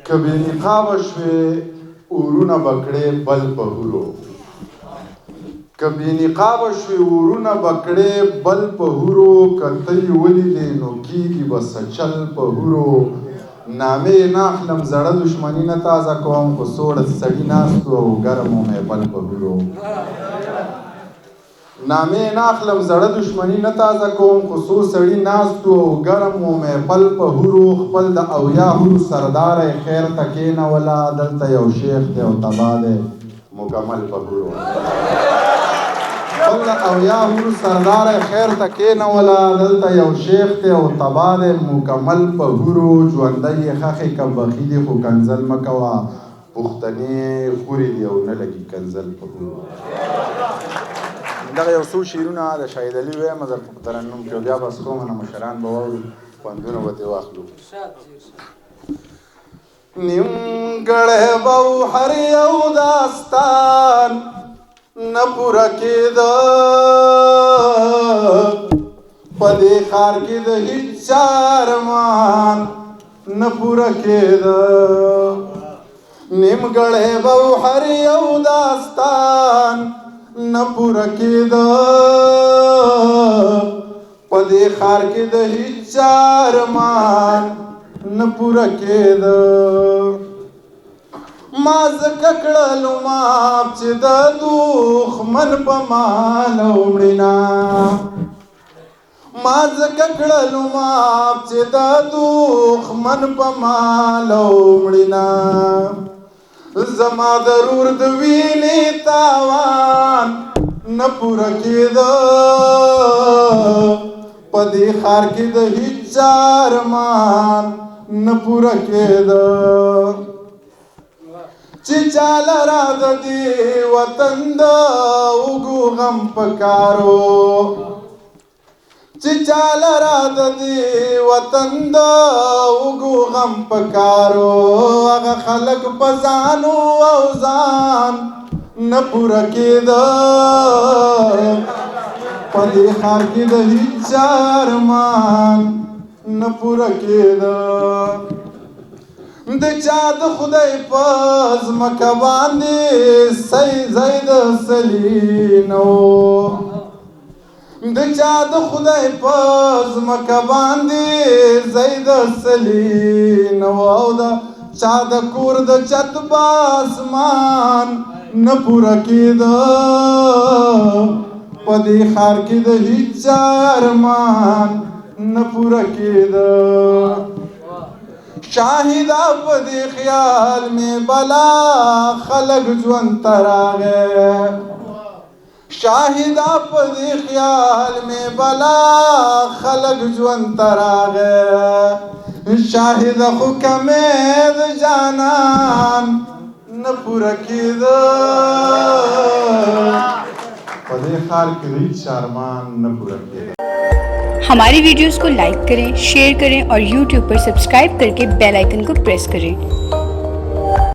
کبی نقاب شوی ورونه بکړې بل په هورو کبی نقاب شوی ورونه بکړې بل په هورو کته ولیدې نو کیږي بس چل په هورو نامې ناخلم زړه دشمنی نه تازه کوم خو سوړ سړی ناستو او ګرم مې بل په هورو نامې ناخلم زړه دشمنی نه تازه کوم خو څو سړي ناستو او ګرم و مې پل په هورو خپل د اویا هورو سردار خیر ته کېنوله دلته یو شیخ دی او تبا دی مکمل په هورو خپل د اویا هورو سردار خیر ته کېنوله دلته یو شیخ دی او تبا دی مکمل په هورو ژوندی یې خښې که بخي دي خو کنځل مه کوه پښتنې خورې دي او نه لګي کنځل په هورو دغه یو څو شعرونه د شاهد علي وایم زه په ترنم کې بیا بس کوم نه مشران به واورو خوندونه به ترې واخلو نیمګړی به و هر یو داستان نه پوره کېده په دې ښار کې د هېڅ چا ارمان نه پوره کېده نیمګړی به و هر یو داستان نه پوره کېده په دې ښار کې د هېڅ چا ارمان نه پوره کېده ما ځکه کړلو ماف چې د دښمن په مال او مړینه ما ځکه کړلو ماف چې د دښمن په مال او مړینه زما ضرور د وینې تاوان نه پوره کېده په دې ښار کې د هېڅ چا ارمان نه پوره کېده چې چا لره د دې وطن د اوږو غم پکارو چې چا لره د دې وطن د اوږو غم پکارو هغه خلک په ځانو او ځان نه پوره کېده په دې ښار کې د هېڅ چا ارمان نه پوره کېده د چا د خدای په ځمکه باندې ځای د سلي نه و د چا د خدای په ځمکه باندې ځای د سلي نه و او د چا د کور د چت په اسمان نه پوره کېده په دې ښار کې د هېڅ چا ارمان نه پوره کېده شاهده په دې خیال مې بلا خلک ژوند ته راغی شاهده په دې خیال مې بلا خلک ژوند ته راغی شاهده خو کمې د جانان نه پوره کېده په دې ښار کې د هېڅ ارمان نه پوره کېده हमारी वीडियोस को लाइक करें, शेयर करें और YouTube पर सब्सक्राइब करके बेल आइकन को प्रेस करें।